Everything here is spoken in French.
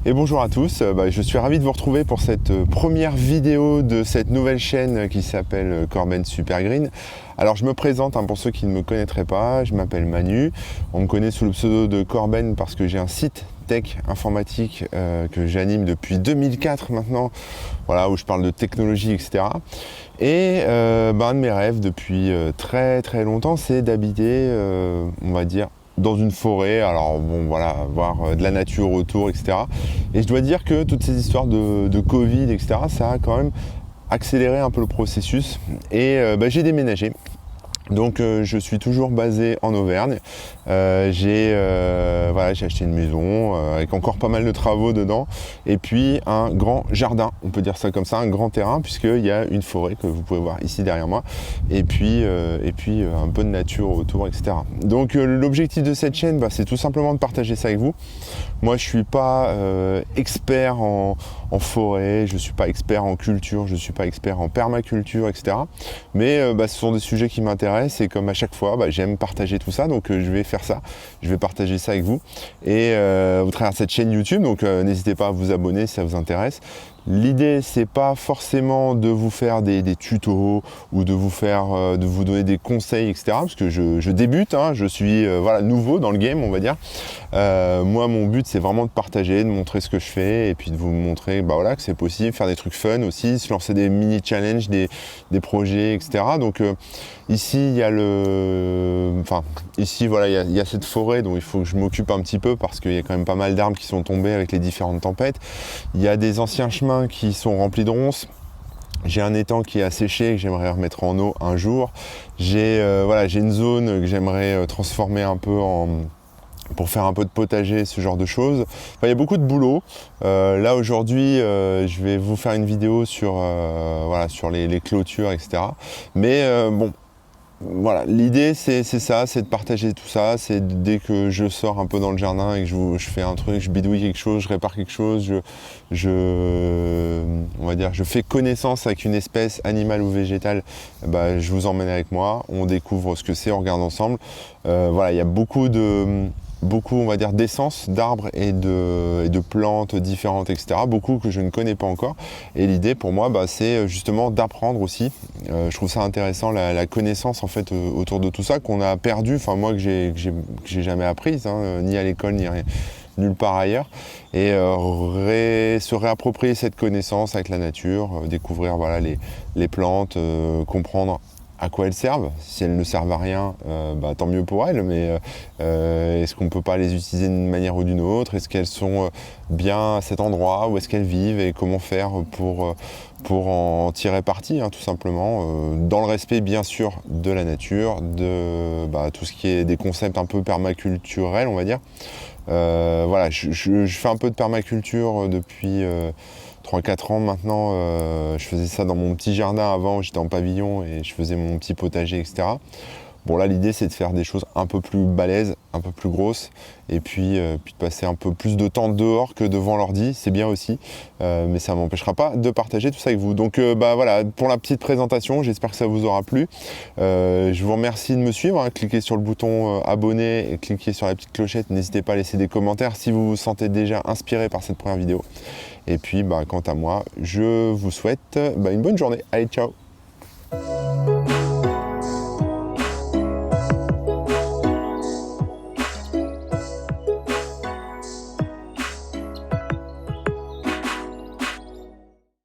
Et bonjour à tous, je suis ravi de vous retrouver pour cette première vidéo de cette nouvelle chaîne qui s'appelle Corben Super Green. Alors je me présente pour ceux qui ne me connaîtraient pas, je m'appelle Manu, on me connaît sous le pseudo de Corben parce que j'ai un site tech informatique que j'anime depuis 2004 maintenant, voilà, où je parle de technologie, etc. Et un de mes rêves depuis très longtemps, c'est d'habiter, on va dire, dans une forêt, alors bon voilà, voir de la nature autour, etc. Et je dois dire que toutes ces histoires de Covid, etc., ça a quand même accéléré un peu le processus. Et j'ai déménagé. Donc je suis toujours basé en Auvergne. J'ai acheté une maison avec encore pas mal de travaux dedans. Et puis un grand jardin, on peut dire ça comme ça, un grand terrain, puisqu'il y a une forêt que vous pouvez voir ici derrière moi. Et puis un peu de nature autour, etc. Donc l'objectif de cette chaîne, c'est tout simplement de partager ça avec vous. Moi je suis pas expert en forêt, je suis pas expert en culture, je suis pas expert en permaculture, etc. Mais ce sont des sujets qui m'intéressent et comme à chaque fois, j'aime partager tout ça, donc je vais faire ça, je vais partager ça avec vous et au travers de cette chaîne YouTube, donc n'hésitez pas à vous abonner si ça vous intéresse. L'idée, c'est pas forcément de vous faire des tutos ou de vous donner des conseils, etc. Parce que je débute, je suis nouveau dans le game, on va dire. Moi, mon but, c'est vraiment de partager, de montrer ce que je fais et puis de vous montrer que c'est possible, faire des trucs fun aussi, se lancer des mini-challenges, des projets, etc. Donc ici, il y a il y a cette forêt dont il faut que je m'occupe un petit peu parce qu'il y a quand même pas mal d'arbres qui sont tombés avec les différentes tempêtes. Il y a des anciens chemins qui sont remplis de ronces. J'ai un étang qui est asséché que j'aimerais remettre en eau un jour. J'ai une zone que j'aimerais transformer un peu pour faire un peu de potager, ce genre de choses. Enfin, il y a beaucoup de boulot. Là aujourd'hui, je vais vous faire une vidéo sur les clôtures, etc. Mais voilà, l'idée c'est ça, c'est de partager tout ça, c'est dès que je sors un peu dans le jardin et que je fais un truc, je bidouille quelque chose, je répare quelque chose, je fais connaissance avec une espèce animale ou végétale, je vous emmène avec moi, on découvre ce que c'est, on regarde ensemble. Il y a beaucoup on va dire d'essences d'arbres et de plantes différentes, etc. Beaucoup que je ne connais pas encore. Et l'idée pour moi, c'est justement d'apprendre aussi. Je trouve ça intéressant, la connaissance en fait autour de tout ça qu'on a perdu, enfin moi que j'ai jamais apprise, ni à l'école, ni rien, nulle part ailleurs. Et se réapproprier cette connaissance avec la nature, découvrir les plantes, comprendre à quoi elles servent. Si elles ne servent à rien, tant mieux pour elles, mais est-ce qu'on ne peut pas les utiliser d'une manière ou d'une autre? Est-ce qu'elles sont bien à cet endroit? Où est-ce qu'elles vivent? Et comment faire pour en tirer parti, tout simplement, dans le respect bien sûr de la nature, de tout ce qui est des concepts un peu permaculturels, on va dire. Je fais un peu de permaculture depuis 3-4 ans maintenant. Je faisais ça dans mon petit jardin avant, j'étais en pavillon et je faisais mon petit potager, etc. Bon là l'idée c'est de faire des choses un peu plus balèzes, un peu plus grosses et puis de passer un peu plus de temps dehors que devant l'ordi, c'est bien aussi, mais ça ne m'empêchera pas de partager tout ça avec vous. Donc voilà pour la petite présentation, j'espère que ça vous aura plu. Je vous remercie de me suivre, cliquez sur le bouton abonner et cliquez sur la petite clochette, n'hésitez pas à laisser des commentaires si vous vous sentez déjà inspiré par cette première vidéo. Et puis quant à moi, je vous souhaite une bonne journée, allez ciao.